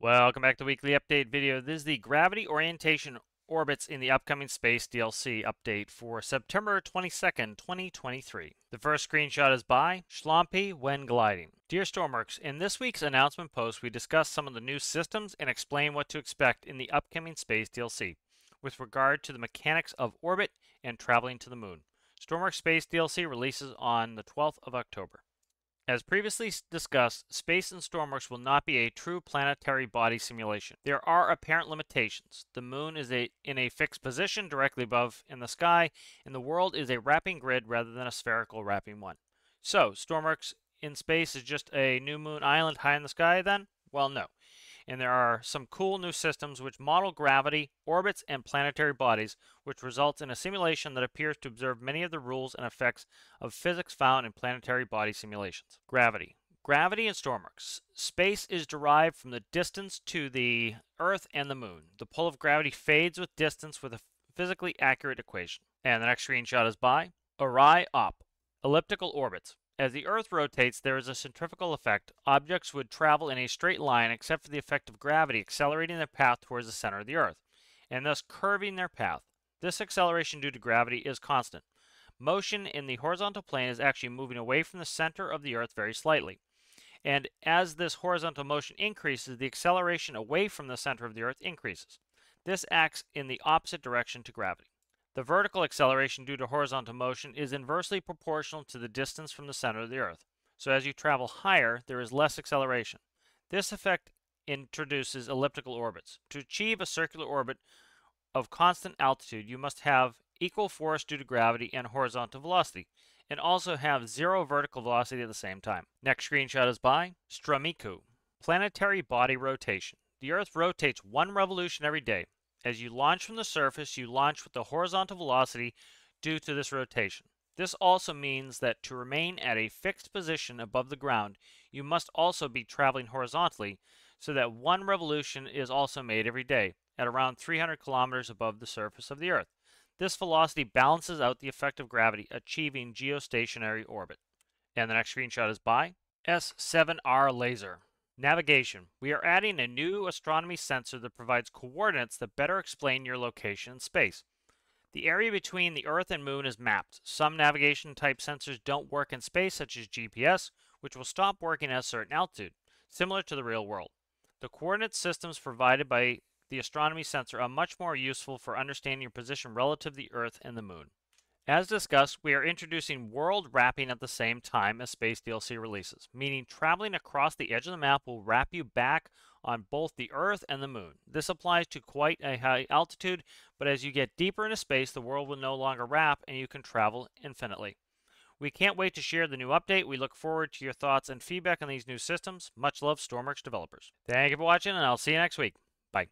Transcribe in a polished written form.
Welcome back to the weekly update video. This is the gravity orientation orbits in the upcoming space DLC update for September 22nd, 2023. The first screenshot is by Schlompy when gliding. Dear Stormworks, in this week's announcement post, we discuss some of the new systems and explain what to expect in the upcoming space DLC with regard to the mechanics of orbit and traveling to the moon. Stormworks Space DLC releases on the 12th of October. As previously discussed, Space and Stormworks will not be a true planetary body simulation. There are apparent limitations. The moon is in a fixed position directly above in the sky, and the world is a wrapping grid rather than a spherical wrapping one. So, Stormworks in space is just a new moon island high in the sky then? Well, no. And there are some cool new systems which model gravity, orbits, and planetary bodies, which results in a simulation that appears to observe many of the rules and effects of physics found in planetary body simulations. Gravity. Gravity in Stormworks. Space is derived from the distance to the Earth and the Moon. The pull of gravity fades with distance with a physically accurate equation. And the next screenshot is by Orion Op. Elliptical orbits. As the Earth rotates, there is a centrifugal effect. Objects would travel in a straight line except for the effect of gravity accelerating their path towards the center of the Earth, and thus curving their path. This acceleration due to gravity is constant. Motion in the horizontal plane is actually moving away from the center of the Earth very slightly. And as this horizontal motion increases, the acceleration away from the center of the Earth increases. This acts in the opposite direction to gravity. The vertical acceleration due to horizontal motion is inversely proportional to the distance from the center of the Earth. So as you travel higher, there is less acceleration. This effect introduces elliptical orbits. To achieve a circular orbit of constant altitude, you must have equal force due to gravity and horizontal velocity, and also have zero vertical velocity at the same time. Next screenshot is by Stramiku. Planetary body rotation. The Earth rotates one revolution every day. As you launch from the surface, you launch with the horizontal velocity due to this rotation. This also means that to remain at a fixed position above the ground, you must also be traveling horizontally, so that one revolution is also made every day, at around 300 kilometers above the surface of the Earth. This velocity balances out the effect of gravity, achieving geostationary orbit. And the next screenshot is by S7R Laser. Navigation. We are adding a new astronomy sensor that provides coordinates that better explain your location in space. The area between the Earth and Moon is mapped. Some navigation type sensors don't work in space, such as GPS, which will stop working at a certain altitude, similar to the real world. The coordinate systems provided by the astronomy sensor are much more useful for understanding your position relative to the Earth and the Moon. As discussed, we are introducing world wrapping at the same time as Space DLC releases, meaning traveling across the edge of the map will wrap you back on both the Earth and the Moon. This applies to quite a high altitude, but as you get deeper into space, the world will no longer wrap and you can travel infinitely. We can't wait to share the new update. We look forward to your thoughts and feedback on these new systems. Much love, Stormworks developers. Thank you for watching, and I'll see you next week. Bye.